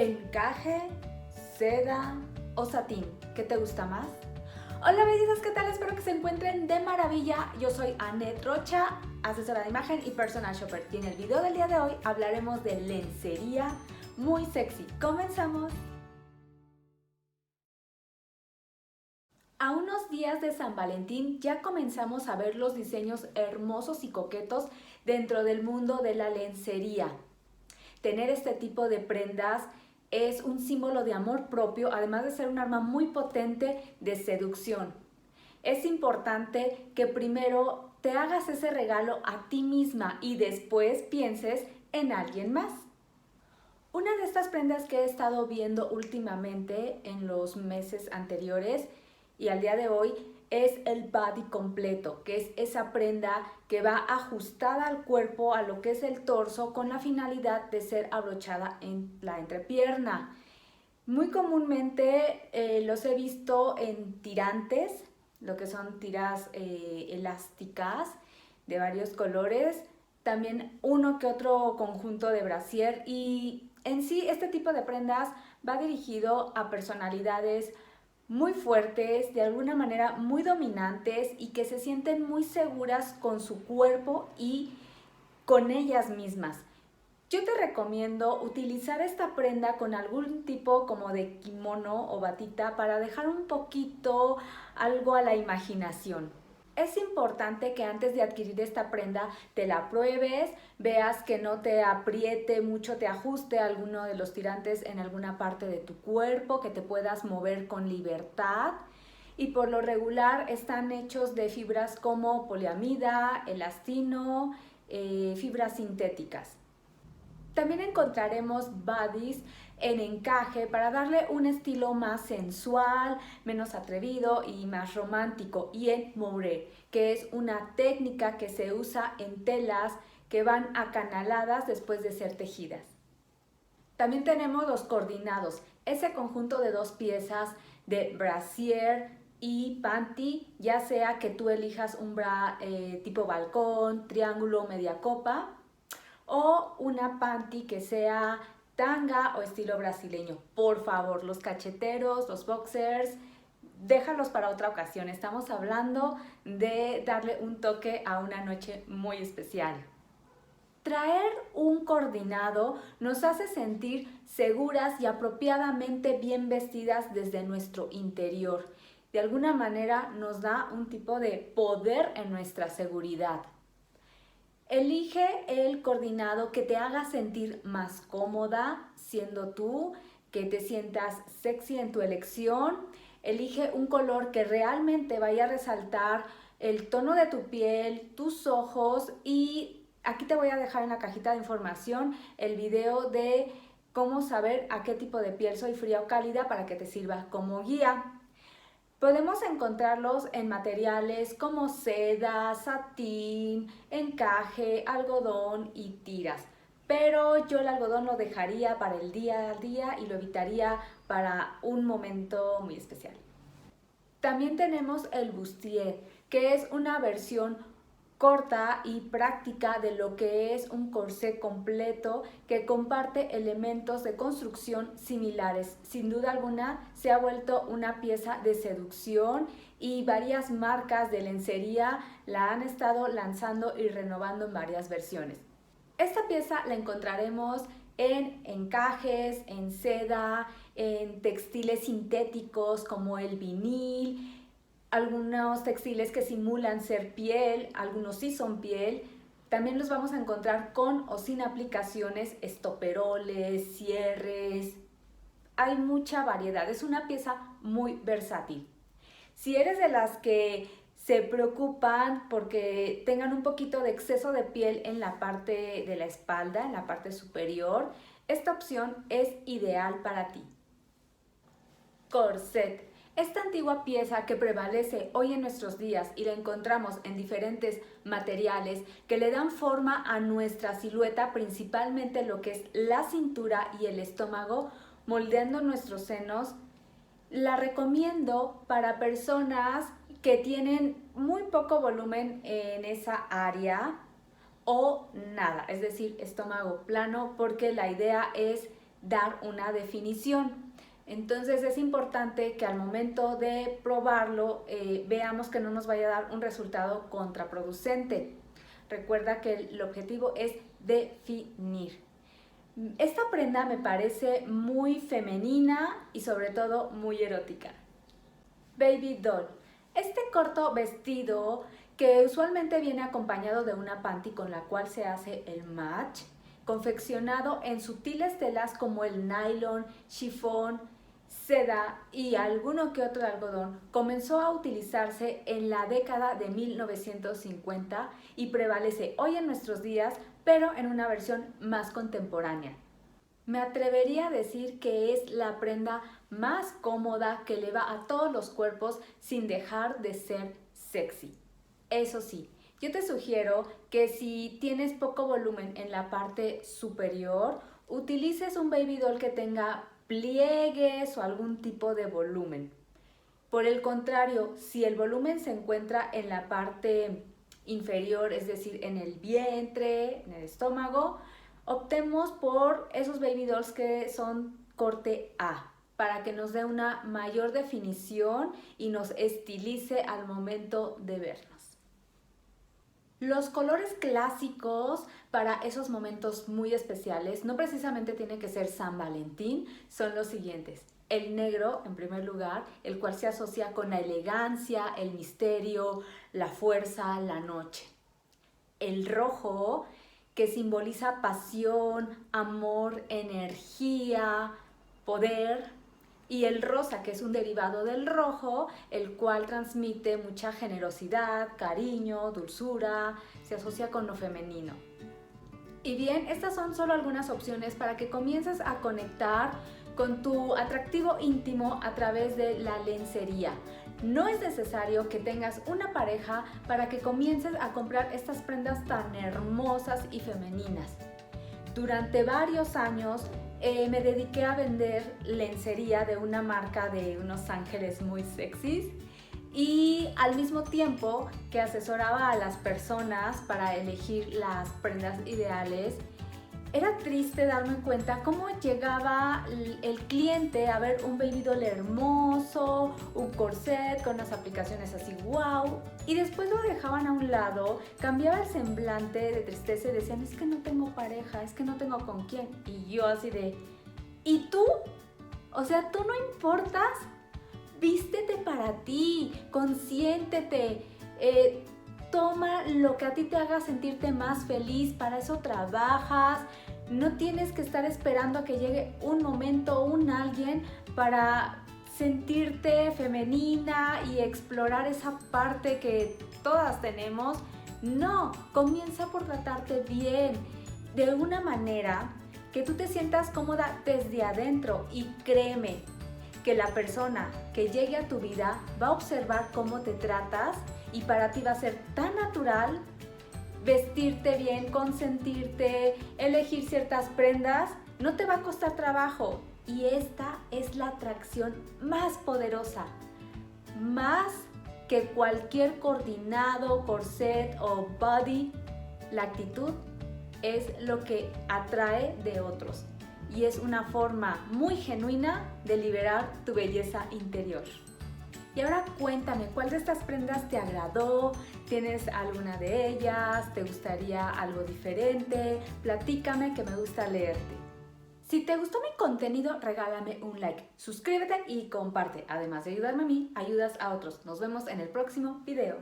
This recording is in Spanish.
¿Encaje, seda o satín? ¿Qué te gusta más? Hola bellezas, ¿qué tal? Espero que se encuentren de maravilla. Yo soy Annette Rocha, asesora de imagen y personal shopper. Y en el video del día de hoy hablaremos de lencería muy sexy. ¡Comenzamos! A unos días de San Valentín ya comenzamos a ver los diseños hermosos y coquetos dentro del mundo de la lencería. Tener este tipo de prendas es un símbolo de amor propio, además de ser un arma muy potente de seducción. Es importante que primero te hagas ese regalo a ti misma y después pienses en alguien más. Una de estas prendas que he estado viendo últimamente en los meses anteriores y al día de hoy es el body completo, que es esa prenda que va ajustada al cuerpo, a lo que es el torso, con la finalidad de ser abrochada en la entrepierna. Muy comúnmente los he visto en tirantes, lo que son tiras elásticas de varios colores, también uno que otro conjunto de brasier, y en sí este tipo de prendas va dirigido a personalidades muy fuertes, de alguna manera muy dominantes y que se sienten muy seguras con su cuerpo y con ellas mismas. Yo te recomiendo utilizar esta prenda con algún tipo como de kimono o batita para dejar un poquito algo a la imaginación. Es importante que antes de adquirir esta prenda te la pruebes, veas que no te apriete mucho, te ajuste alguno de los tirantes en alguna parte de tu cuerpo, que te puedas mover con libertad. Y por lo regular están hechos de fibras como poliamida, elastino, fibras sintéticas. También encontraremos bodys en encaje para darle un estilo más sensual, menos atrevido y más romántico, y en mouré, que es una técnica que se usa en telas que van acanaladas después de ser tejidas. También tenemos los coordinados, ese conjunto de dos piezas de brasier y panty, ya sea que tú elijas un bra tipo balcón, triángulo, media copa, o una panty que sea tanga o estilo brasileño. Por favor, los cacheteros, los boxers, déjalos para otra ocasión. Estamos hablando de darle un toque a una noche muy especial. Traer un coordinado nos hace sentir seguras y apropiadamente bien vestidas desde nuestro interior. De alguna manera nos da un tipo de poder en nuestra seguridad. Elige el coordinado que te haga sentir más cómoda siendo tú, que te sientas sexy en tu elección. Elige un color que realmente vaya a resaltar el tono de tu piel, tus ojos, y aquí te voy a dejar en la cajita de información el video de cómo saber a qué tipo de piel soy, fría o cálida, para que te sirva como guía. Podemos encontrarlos en materiales como seda, satín, encaje, algodón y tiras. Pero yo el algodón lo dejaría para el día a día y lo evitaría para un momento muy especial. También tenemos el bustier, que es una versión corta y práctica de lo que es un corsé completo que comparte elementos de construcción similares. Sin duda alguna se ha vuelto una pieza de seducción y varias marcas de lencería la han estado lanzando y renovando en varias versiones. Esta pieza la encontraremos en encajes, en seda, en textiles sintéticos como el vinil, algunos textiles que simulan ser piel, algunos sí son piel. También los vamos a encontrar con o sin aplicaciones, estoperoles, cierres. Hay mucha variedad, es una pieza muy versátil. Si eres de las que se preocupan porque tengan un poquito de exceso de piel en la parte de la espalda, en la parte superior, esta opción es ideal para ti. Corset. Esta antigua pieza que prevalece hoy en nuestros días y la encontramos en diferentes materiales que le dan forma a nuestra silueta, principalmente lo que es la cintura y el estómago, moldeando nuestros senos. La recomiendo para personas que tienen muy poco volumen en esa área o nada, es decir, estómago plano, porque la idea es dar una definición. Entonces es importante que al momento de probarlo veamos que no nos vaya a dar un resultado contraproducente. Recuerda que el objetivo es definir. Esta prenda me parece muy femenina y sobre todo muy erótica. Baby doll. Este corto vestido que usualmente viene acompañado de una panty con la cual se hace el match, confeccionado en sutiles telas como el nylon, chifón, seda y alguno que otro algodón, comenzó a utilizarse en la década de 1950 y prevalece hoy en nuestros días, pero en una versión más contemporánea. Me atrevería a decir que es la prenda más cómoda que le va a todos los cuerpos sin dejar de ser sexy. Eso sí, yo te sugiero que si tienes poco volumen en la parte superior, utilices un baby doll que tenga pliegues o algún tipo de volumen. Por el contrario, si el volumen se encuentra en la parte inferior, es decir, en el vientre, en el estómago, optemos por esos baby dolls que son corte A, para que nos dé una mayor definición y nos estilice al momento de vernos. Los colores clásicos para esos momentos muy especiales, no precisamente tiene que ser San Valentín, son los siguientes. El negro, en primer lugar, el cual se asocia con la elegancia, el misterio, la fuerza, la noche. El rojo, que simboliza pasión, amor, energía, poder. Y el rosa, que es un derivado del rojo, el cual transmite mucha generosidad, cariño, dulzura, se asocia con lo femenino. Y bien, estas son solo algunas opciones para que comiences a conectar con tu atractivo íntimo a través de la lencería. No es necesario que tengas una pareja para que comiences a comprar estas prendas tan hermosas y femeninas. Durante varios años me dediqué a vender lencería de una marca de unos ángeles muy sexys y al mismo tiempo que asesoraba a las personas para elegir las prendas ideales. Era triste darme cuenta cómo llegaba el cliente a ver un baby doll hermoso, un corset con unas aplicaciones así wow, y después lo dejaban a un lado, cambiaba el semblante de tristeza y decían, es que no tengo pareja, es que no tengo con quién. Y yo así de, ¿y tú? O sea, ¿tú no importas? Vístete para ti, consiéntete, toma lo que a ti te haga sentirte más feliz, para eso trabajas. No tienes que estar esperando a que llegue un momento, un alguien para sentirte femenina y explorar esa parte que todas tenemos. No, comienza por tratarte bien, de una manera que tú te sientas cómoda desde adentro y créeme que la persona que llegue a tu vida va a observar cómo te tratas y para ti va a ser tan natural vestirte bien, consentirte, elegir ciertas prendas, no te va a costar trabajo. Y esta es la atracción más poderosa, más que cualquier coordinado, corset o body. La actitud es lo que atrae de otros y es una forma muy genuina de liberar tu belleza interior. Y ahora cuéntame, ¿cuál de estas prendas te agradó? ¿Tienes alguna de ellas? ¿Te gustaría algo diferente? Platícame, que me gusta leerte. Si te gustó mi contenido, regálame un like, suscríbete y comparte. Además de ayudarme a mí, ayudas a otros. Nos vemos en el próximo video.